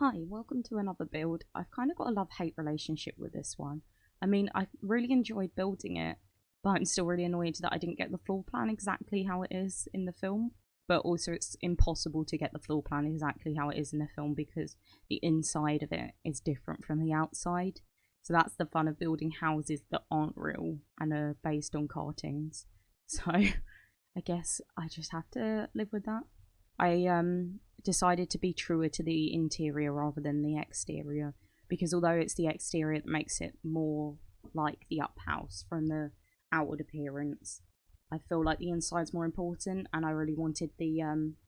Hi, welcome to another build. I've kind of got a love-hate relationship with this one. I mean, I really enjoyed building it, but I'm still really annoyed that I didn't get the floor plan exactly how it is in the film. But also it's impossible to get the floor plan exactly how it is in the film because the inside of it is different from the outside. So that's the fun of building houses that aren't real and are based on cartoons. So I guess I just have to live with that. I decided to be truer to the interior rather than the exterior, because although it's the exterior that makes it more like the up house from the outward appearance, I feel like the inside's more important, and I really wanted the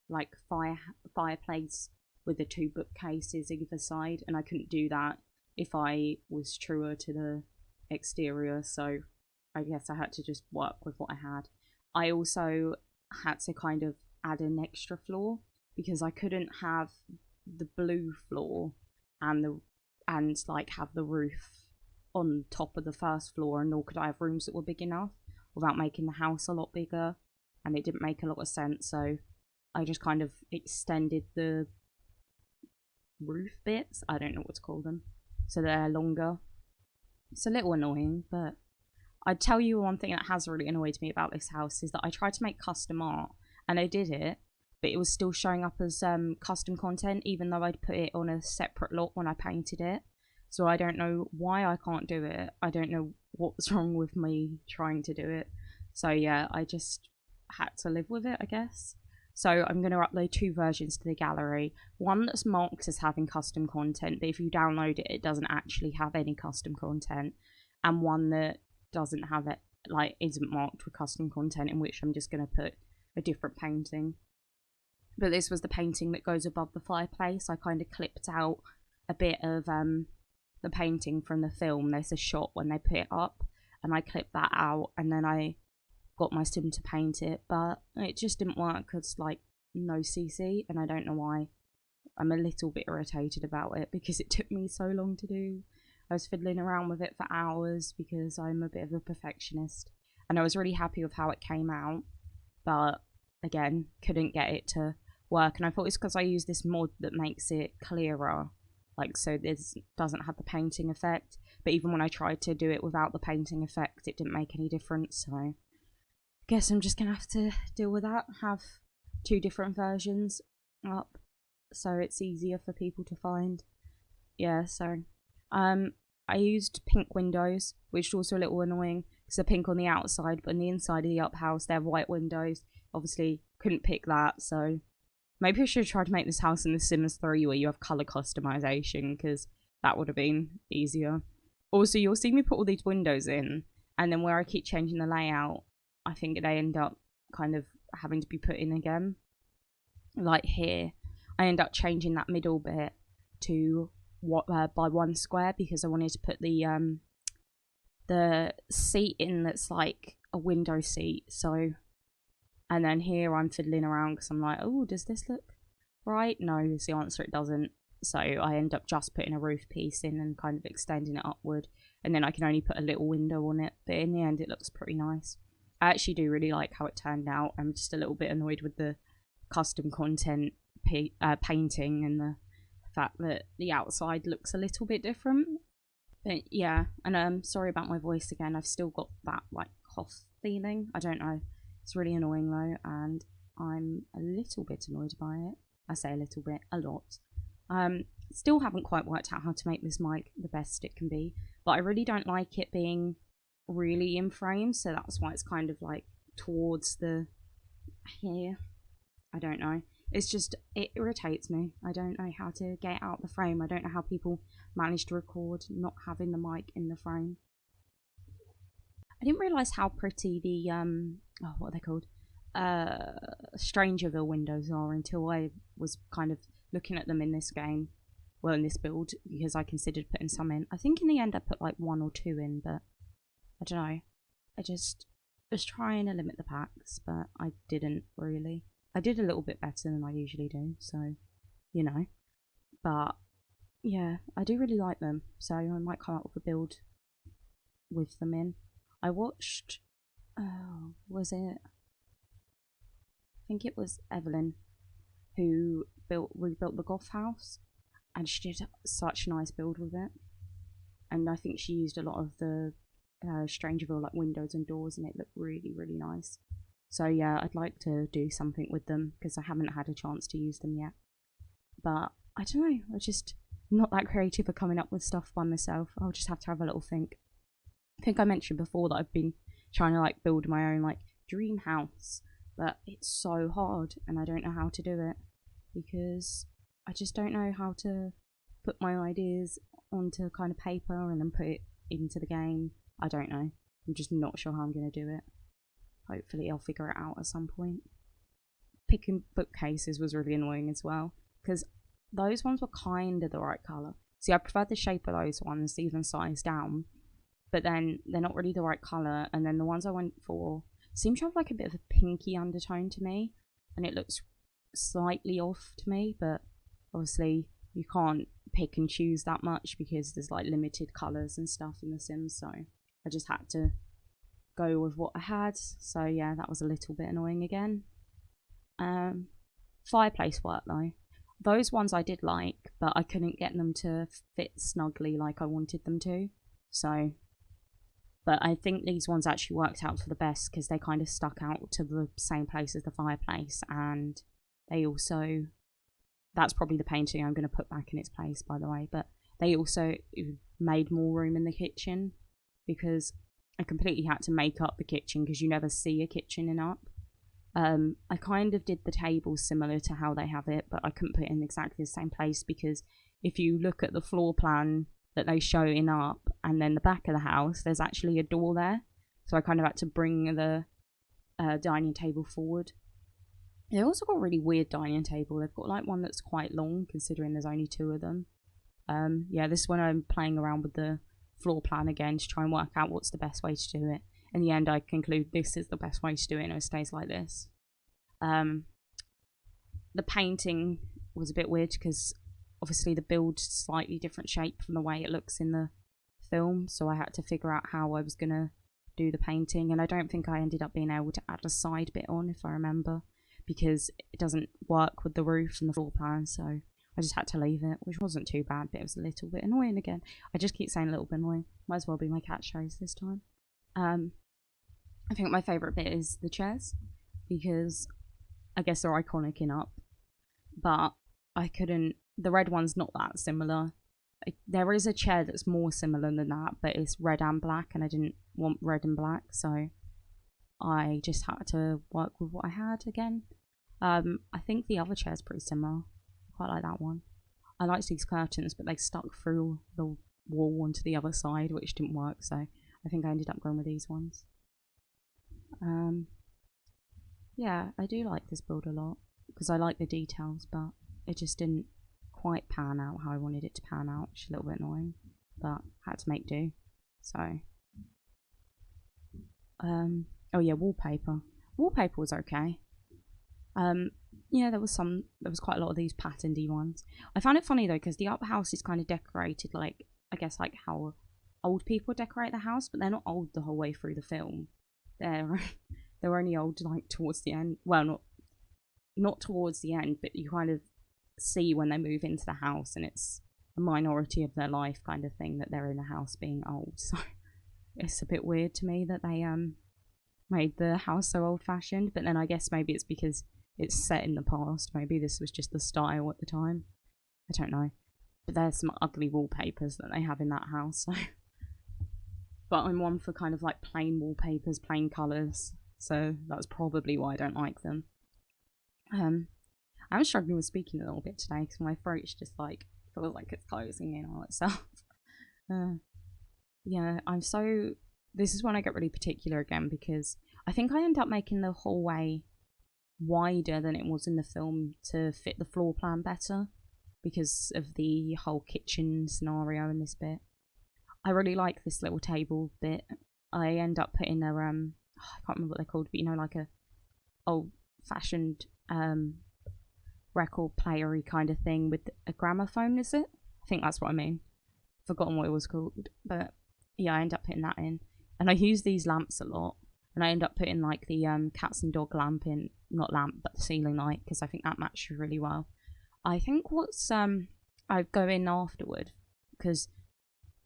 like fireplace with the two bookcases either side, and I couldn't do that if I was truer to the exterior, so I guess I had to just work with what I had. I also had to kind of add an extra floor because I couldn't have the blue floor and like have the roof on top of the first floor, and nor could I have rooms that were big enough without making the house a lot bigger, and it didn't make a lot of sense, so I just kind of extended the roof bits, I don't know what to call them, so they're longer. It's a little annoying, but I'd tell you one thing that has really annoyed me about this house is that I tried to make custom art and I did it, but it was still showing up as custom content even though I'd put it on a separate lot when I painted it. So I don't know why I can't do it. I don't know what's wrong with me trying to do it. So yeah, I just had to live with it, I guess. So I'm going to upload two versions to the gallery. One that's marked as having custom content, but if you download it, it doesn't actually have any custom content. And one that doesn't have it, like isn't marked with custom content, in which I'm just going to put a different painting. But this was the painting that goes above the fireplace. I kind of clipped out a bit of the painting from the film. There's a shot when they put it up, and I clipped that out, and then I got my sim to paint it, but it just didn't work because like no CC, and I don't know why. I'm a little bit irritated about it because it took me so long to do. I was fiddling around with it for hours because I'm a bit of a perfectionist, and I was really happy with how it came out, but again, couldn't get it to work. And I thought it's because I used this mod that makes it clearer, like so this doesn't have the painting effect, but even when I tried to do it without the painting effect, it didn't make any difference. So I guess I'm just gonna have to deal with that, have two different versions up so it's easier for people to find. Yeah, so I used pink windows, which is also a little annoying because they're pink on the outside, but on the inside of the up house they're white windows. Obviously couldn't pick that, so maybe I should try to make this house in The Sims 3 where you have colour customization, because that would have been easier. Also, you'll see me put all these windows in, and then where I keep changing the layout, I think they end up kind of having to be put in again. Like here, I end up changing that middle bit to by 1 square because I wanted to put the seat in that's like a window seat. So, and then here I'm fiddling around because I'm like, oh, does this look right? No, is the answer, it doesn't. So I end up just putting a roof piece in and kind of extending it upward, and then I can only put a little window on it, but in the end it looks pretty nice. I actually do really like how it turned out. I'm just a little bit annoyed with the custom content painting and the fact that the outside looks a little bit different. But yeah, and sorry about my voice again. I've still got that like cough feeling. I don't know. It's really annoying though, and I'm a little bit annoyed by it. I say a little bit, a lot. Still haven't quite worked out how to make this mic the best it can be, but I really don't like it being really in frame, so that's why it's kind of like towards the here. I don't know. It's just, it irritates me. I don't know how to get out the frame. I don't know how people manage to record not having the mic in the frame. I didn't realise how pretty the, what are they called? Strangerville windows are until I was kind of looking at them in this game. Well, in this build, because I considered putting some in. I think in the end I put like 1 or 2 in, but I don't know. I just was trying to limit the packs, but I didn't really. I did a little bit better than I usually do, so, you know. But, yeah, I do really like them, so I might come up with a build with them in. I watched, was it? I think it was Evelyn who rebuilt the goth house, and she did such a nice build with it. And I think she used a lot of the Strangerville like windows and doors, and it looked really, really nice. So yeah, I'd like to do something with them because I haven't had a chance to use them yet. But I don't know, I just not that creative for coming up with stuff by myself. I'll just have to have a little think. I think I mentioned before that I've been trying to like build my own like dream house, but it's so hard and I don't know how to do it because I just don't know how to put my ideas onto kind of paper and then put it into the game. I don't know. I'm just not sure how I'm going to do it. Hopefully I'll figure it out at some point. Picking bookcases was really annoying as well because those ones were kind of the right colour. See, I preferred the shape of those ones, even size down, but then they're not really the right colour, and then the ones I went for seem to have like a bit of a pinky undertone to me, and it looks slightly off to me, but obviously you can't pick and choose that much because there's like limited colours and stuff in The Sims, so I just had to go with what I had. So yeah, that was a little bit annoying again. Fireplace work though. Those ones I did like, but I couldn't get them to fit snugly like I wanted them to. So, but I think these ones actually worked out for the best because they kind of stuck out to the same place as the fireplace, and they also, that's probably the painting I'm going to put back in its place, by the way, but they also made more room in the kitchen because I completely had to make up the kitchen because you never see a kitchen in up. I kind of did the tables similar to how they have it, but I couldn't put it in exactly the same place because if you look at the floor plan that they show in up and then the back of the house, there's actually a door there. So I kind of had to bring the dining table forward. They also got a really weird dining table. They've got like one that's quite long considering there's only 2 of them. Yeah, this is when I'm playing around with the floor plan again to try and work out what's the best way to do it. In the end, I conclude this is the best way to do it and it stays like this. The painting was a bit weird because obviously the build's slightly different shape from the way it looks in the film, so I had to figure out how I was going to do the painting, and I don't think I ended up being able to add a side bit on, if I remember, because it doesn't work with the roof and the floor plan, so I just had to leave it, which wasn't too bad, but it was a little bit annoying again. I just keep saying a little bit annoying. Might as well be my cat shows this time. I think my favourite bit is the chairs, because I guess they're iconic in Up, but I couldn't, the red one's not that similar. There is a chair that's more similar than that, but it's red and black, and I didn't want red and black, so I just had to work with what I had again. I think the other chair's pretty similar. I quite like that one. I liked these curtains, but they stuck through the wall onto the other side, which didn't work, so I think I ended up going with these ones. Yeah, I do like this build a lot, because I like the details, but it just didn't quite pan out how I wanted it to pan out, which is a little bit annoying, but had to make do. So, oh yeah, wallpaper. Wallpaper was okay. Yeah, there was quite a lot of these patterned-y ones. I found it funny though, because the upper house is kind of decorated like, I guess like how old people decorate the house, but they're not old the whole way through the film. They're only old like towards the end. Well, not towards the end, but you kind of see when they move into the house, and it's a minority of their life kind of thing that they're in the house being old. So it's a bit weird to me that they made the house so old-fashioned. But then I guess maybe it's because it's set in the past. Maybe this was just the style at the time. I don't know. But there's some ugly wallpapers that they have in that house. So. But I'm one for kind of like plain wallpapers, plain colours. So that's probably why I don't like them. I'm struggling with speaking a little bit today because my throat's just like, feels like it's closing in on itself. Yeah, this is when I get really particular again, because I think I end up making the hallway wider than it was in the film to fit the floor plan better because of the whole kitchen scenario in this bit. I really like this little table bit. I end up putting a I can't remember what they're called, but you know, like a old-fashioned record playery kind of thing with a gramophone, is it? I think that's what I mean. Forgotten what it was called, but yeah, I end up putting that in. And I use these lamps a lot, and I end up putting like the cats and dog lamp in, not lamp, but the ceiling light, because I think that matches really well. I think what's I I go in afterward because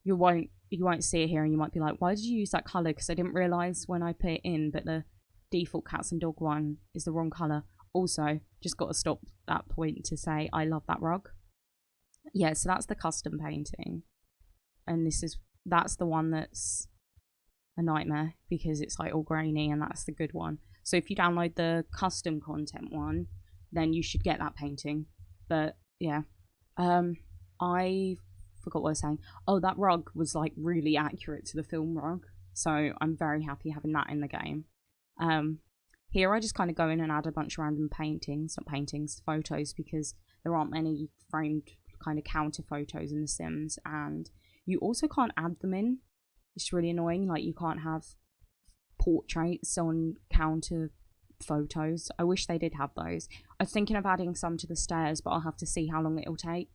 you won't see it here, and you might be like, why did you use that colour? Because I didn't realise when I put it in that the default cats and dog one is the wrong colour. Also, just got to stop that point to say I love that rug. Yeah, so that's the custom painting, and that's the one that's a nightmare because it's like all grainy, and that's the good one. So if you download the custom content one, then you should get that painting. But yeah, I forgot what I was saying. Oh, that rug was like really accurate to the film rug, so I'm very happy having that in the game. Here I just kind of go in and add a bunch of random photos, because there aren't many framed kind of counter photos in The Sims, and you also can't add them in. It's really annoying. Like, you can't have portraits on counter photos. I wish they did have those. I was thinking of adding some to the stairs, but I'll have to see how long it'll take,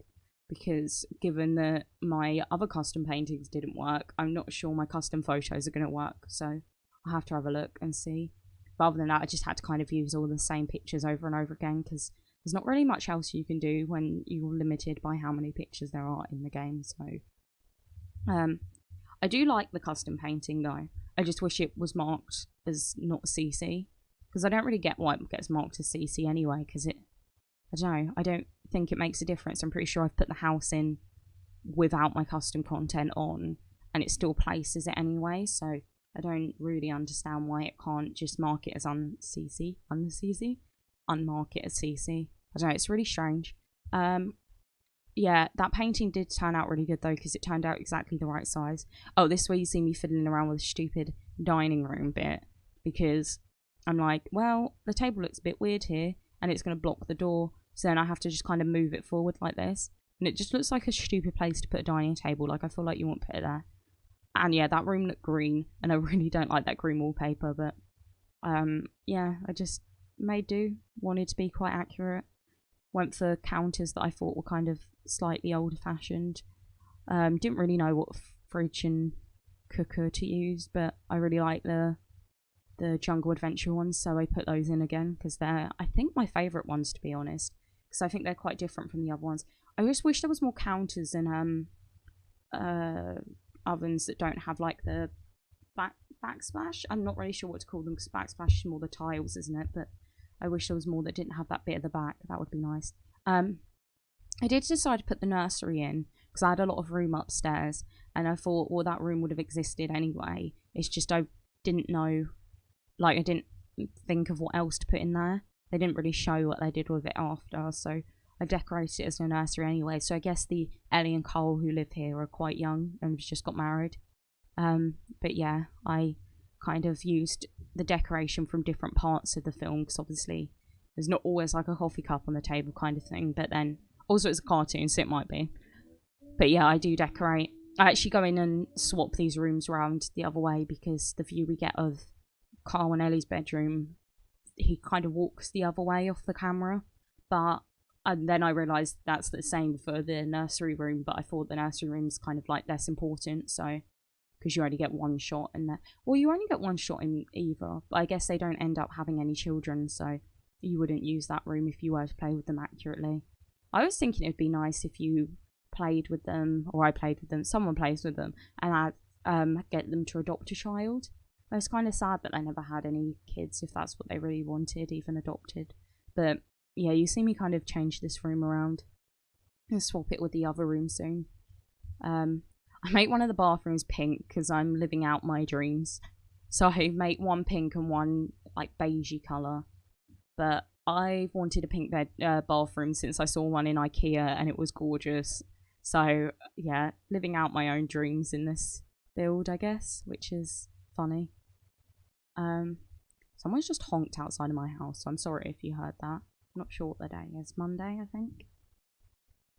because given that my other custom paintings didn't work, I'm not sure my custom photos are going to work, so I'll have to have a look and see. But other than that, I just had to kind of use all the same pictures over and over again, because there's not really much else you can do when you're limited by how many pictures there are in the game. So I do like the custom painting though. I just wish it was marked as not CC, because I don't really get why it gets marked as CC anyway, because I don't know, I don't think it makes a difference. I'm pretty sure I've put the house in without my custom content on, and it still places it anyway, so I don't really understand why it can't just mark it as unmark it as CC. I don't know, it's really strange. Yeah, that painting did turn out really good though, because it turned out exactly the right size. Oh, this way you see me fiddling around with a stupid dining room bit, because I'm like, well, the table looks a bit weird here, and it's going to block the door, so then I have to just kind of move it forward like this, and it just looks like a stupid place to put a dining table. Like, I feel like you won't put it there. And yeah, that room looked green, and I really don't like that green wallpaper, but yeah, I just made do. Wanted to be quite accurate. Went for counters that I thought were kind of slightly old-fashioned. Didn't really know what fridge and cooker to use, but I really like the Jungle Adventure ones, so I put those in again, because they're, I think, my favourite ones, to be honest, because I think they're quite different from the other ones. I just wish there was more counters and ovens that don't have like the backsplash. I'm not really sure what to call them, because backsplash is more the tiles, isn't it? But I wish there was more that didn't have that bit at the back. That would be nice. I did decide to put the nursery in, because I had a lot of room upstairs, and I thought, well, that room would have existed anyway. It's just I didn't know, like, I didn't think of what else to put in there. They didn't really show what they did with it after, so I decorated it as a nursery anyway. So I guess the Ellie and Cole who live here are quite young and just got married. But yeah, I kind of used the decoration from different parts of the film, because obviously there's not always like a coffee cup on the table kind of thing, but then also it's a cartoon, so it might be. But yeah, I do decorate. I actually go in and swap these rooms around the other way, because the view we get of Carl and Ellie's bedroom, he kind of walks the other way off the camera, and then I realised that's the same for the nursery room, but I thought the nursery room's kind of like less important, so, because you only get one shot in there. Well, you only get one shot in either, but I guess they don't end up having any children, so you wouldn't use that room if you were to play with them accurately. I was thinking it'd be nice if you played with them, or I played with them, someone plays with them, and I'd get them to adopt a child. But it's kind of sad that they never had any kids, if that's what they really wanted, even adopted. But yeah, you see me kind of change this room around and swap it with the other room soon. I make one of the bathrooms pink because I'm living out my dreams. So I make one pink and one like beigey colour. But I've wanted a pink bathroom since I saw one in IKEA, and it was gorgeous. So yeah, living out my own dreams in this build, I guess, which is funny. Someone's just honked outside of my house, so I'm sorry if you heard that. I'm not sure what the day is. Monday, I think.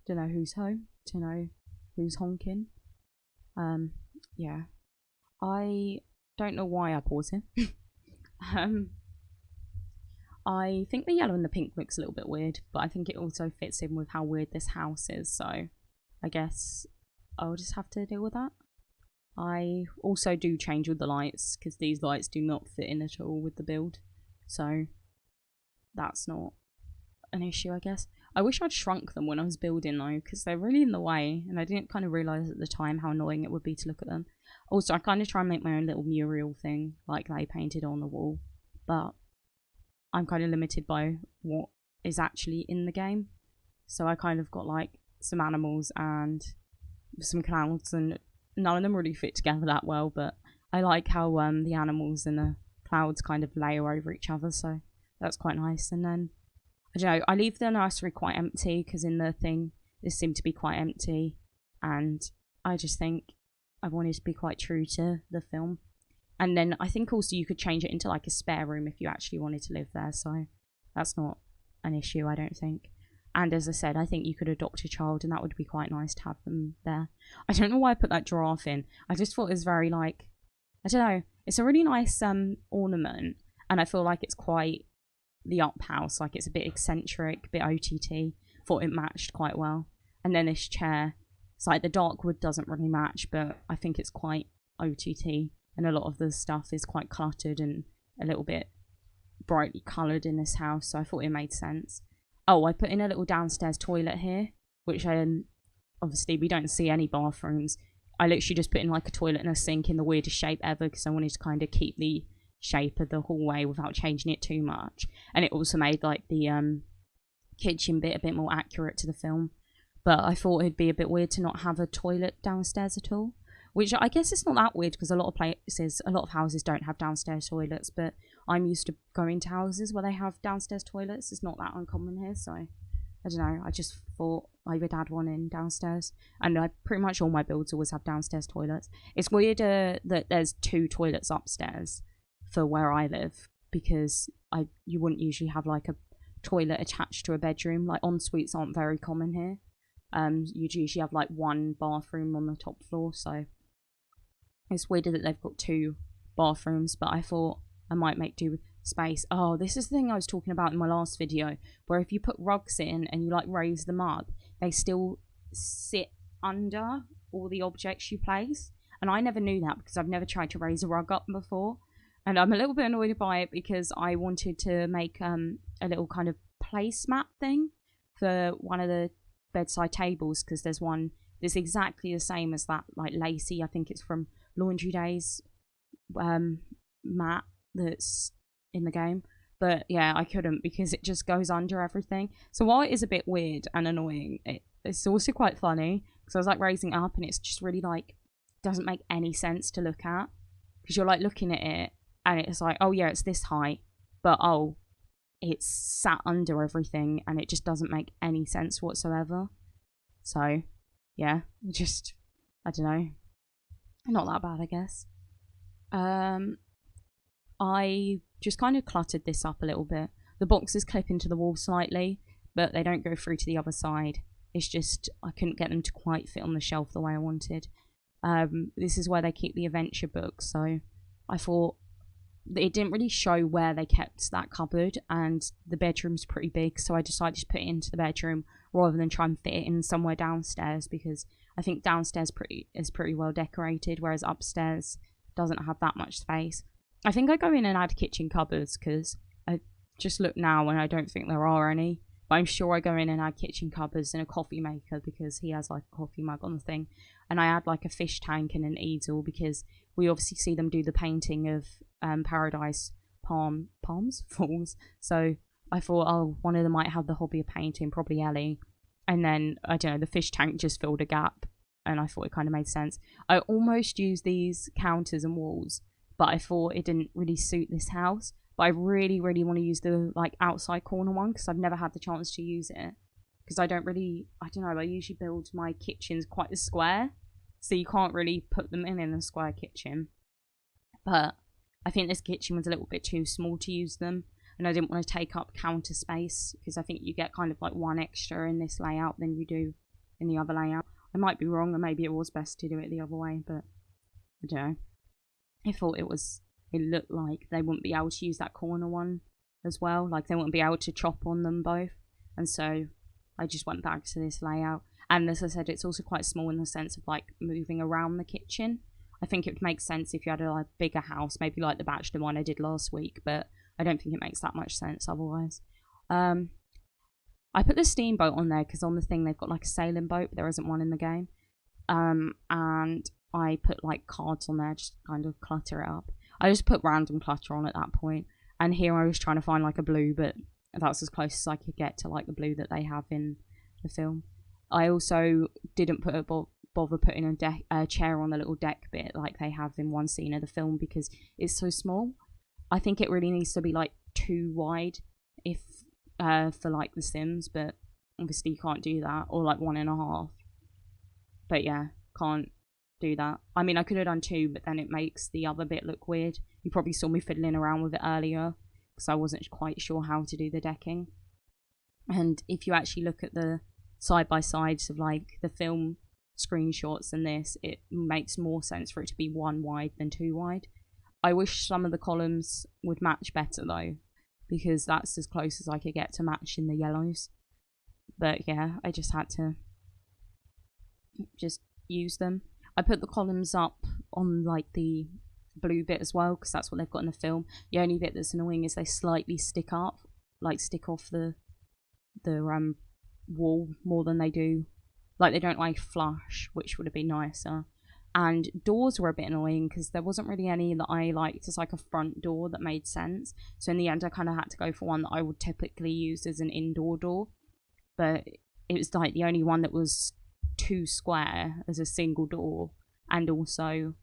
Don't know who's home. Don't know who's honking. Yeah. I don't know why I pause here. I think the yellow and the pink looks a little bit weird, but I think it also fits in with how weird this house is, so I guess I'll just have to deal with that. I also do change with the lights, because these lights do not fit in at all with the build, so that's not an issue, I guess. I wish I'd shrunk them when I was building though, because they're really in the way, and I didn't kind of realise at the time how annoying it would be to look at them. Also, I kind of try and make my own little mural thing, like they painted on the wall, but I'm kind of limited by what is actually in the game. So I kind of got like some animals and some clouds, and none of them really fit together that well, but I like how the animals and the clouds kind of layer over each other, so that's quite nice. And then, I don't know, I leave the nursery quite empty, because in the thing, this seemed to be quite empty, and I just think I wanted to be quite true to the film. And then I think also you could change it into like a spare room if you actually wanted to live there, so that's not an issue, I don't think. And as I said, I think you could adopt a child, and that would be quite nice to have them there. I don't know why I put that giraffe in. I just thought it was very like, I don't know, it's a really nice ornament, and I feel like it's quite the up house, like it's a bit eccentric, a bit OTT. Thought it matched quite well. And then this chair, it's like the dark wood doesn't really match, but I think it's quite OTT, and a lot of the stuff is quite cluttered and a little bit brightly coloured in this house, so I thought it made sense. Oh, I put in a little downstairs toilet here, which obviously we don't see any bathrooms. I literally just put in like a toilet and a sink in the weirdest shape ever, because I wanted to kind of keep the shape of the hallway without changing it too much. And it also made like the kitchen bit a bit more accurate to the film. But I thought it'd be a bit weird to not have a toilet downstairs at all, which I guess it's not that weird, because a lot of houses don't have downstairs toilets, but I'm used to going to houses where they have downstairs toilets. It's not that uncommon here, so I don't know. I just thought I would add one in downstairs, and pretty much all my builds always have downstairs toilets. It's weird that there's 2 toilets upstairs for where I live, because you wouldn't usually have like a toilet attached to a bedroom. Like en-suites aren't very common here. You'd usually have like 1 bathroom on the top floor, so it's weird that they've got 2 bathrooms, but I thought I might make do with space. Oh, this is the thing I was talking about in my last video, where if you put rugs in and you like raise them up, they still sit under all the objects you place. And I never knew that, because I've never tried to raise a rug up before. And I'm a little bit annoyed by it, because I wanted to make a little kind of placemat thing for one of the bedside tables, because there's one that's exactly the same as that, like lacy, I think it's from Laundry Days mat that's in the game. But yeah, I couldn't, because it just goes under everything. So while it is a bit weird and annoying, it's also quite funny, because I was like raising it up, and it's just really like doesn't make any sense to look at, because you're like looking at it and it's like, oh yeah, it's this height, but oh, it's sat under everything, and it just doesn't make any sense whatsoever. So yeah, just, I don't know, not that bad, I guess. I just kind of cluttered this up a little bit. The boxes clip into the wall slightly, but they don't go through to the other side. It's just I couldn't get them to quite fit on the shelf the way I wanted. This is where they keep the adventure books, so I thought it didn't really show where they kept that cupboard, and the bedroom's pretty big, so I decided to put it into the bedroom rather than try and fit it in somewhere downstairs, because I think downstairs is pretty well decorated, whereas upstairs doesn't have that much space. I think I go in and add kitchen cupboards, because I just look now and I don't think there are any. But I'm sure I go in and add kitchen cupboards and a coffee maker, because he has like a coffee mug on the thing. And I add like a fish tank and an easel, because we obviously see them do the painting of Paradise Falls. So I thought, oh, one of them might have the hobby of painting, probably Ellie. And then, I don't know, the fish tank just filled a gap, and I thought it kind of made sense. I almost used these counters and walls, but I thought it didn't really suit this house. But I really, really want to use the like outside corner one, because I've never had the chance to use it. Because I don't know, I usually build my kitchens quite a square, so you can't really put them in a square kitchen. But I think this kitchen was a little bit too small to use them, and I didn't want to take up counter space, because I think you get kind of like one extra in this layout than you do in the other layout. I might be wrong, and maybe it was best to do it the other way, but I don't know. I thought it looked like they wouldn't be able to use that corner one as well, like they wouldn't be able to chop on them both, and so I just went back to this layout. And as I said, it's also quite small in the sense of like moving around the kitchen. I think it would make sense if you had a like, bigger house, maybe like the bachelor one I did last week, but I don't think it makes that much sense otherwise. I put the steamboat on there because on the thing they've got like a sailing boat, but there isn't one in the game. And I put like cards on there, just kind of clutter it up. I just put random clutter on at that point. And here I was trying to find like a blue, but that's as close as I could get to like the blue that they have in the film. I also didn't bother putting a chair on the little deck bit like they have in one scene of the film because it's so small. I think it really needs to be like too wide if for like The Sims, but obviously you can't do that, or like 1.5. But yeah, can't do that. I mean, I could have done 2, but then it makes the other bit look weird. You probably saw me fiddling around with it earlier because I wasn't quite sure how to do the decking. And if you actually look at the side-by-sides of like the film screenshots and this, it makes more sense for it to be 1 wide than 2 wide. I wish some of the columns would match better though, because that's as close as I could get to matching the yellows. But yeah, I just had to just use them. I put the columns up on like the blue bit as well because that's what they've got in the film. The only bit that's annoying is they slightly stick up, like stick off the wall more than they do. Like they don't like flush, which would have been nicer. And doors were a bit annoying because there wasn't really any that I liked as like a front door that made sense. So in the end I kind of had to go for one that I would typically use as an indoor door. But it was like the only one that was too square as a single door, and also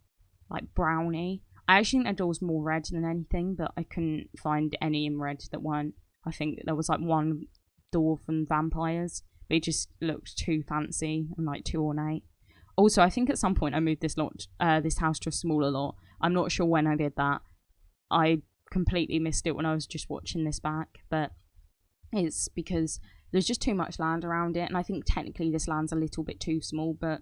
like brownie. I actually think their door was more red than anything, but I couldn't find any in red that weren't. I think there was like one door from vampires, but it just looked too fancy and like too ornate. Also, I think at some point I moved this house to a smaller lot. I'm not sure when I did that. I completely missed it when I was just watching this back, but it's because there's just too much land around it, and I think technically this land's a little bit too small, but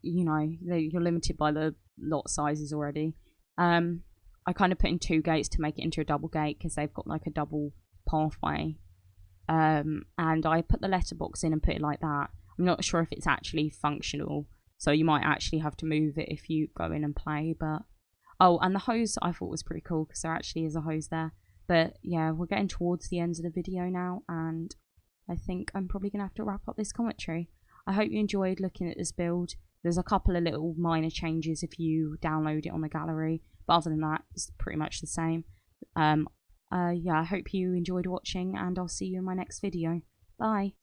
you know, you're limited by the lot sizes already. I kind of put in 2 gates to make it into a double gate because they've got like a double pathway. And I put the letterbox in and put it like that. I'm not sure if it's actually functional, so you might actually have to move it if you go in and play. But oh, and the hose I thought was pretty cool because there actually is a hose there. But yeah, we're getting towards the end of the video now, and I think I'm probably gonna have to wrap up this commentary. I hope you enjoyed looking at this build. There's a couple of little minor changes if you download it on the gallery, but other than that, it's pretty much the same. Yeah, I hope you enjoyed watching, and I'll see you in my next video. Bye.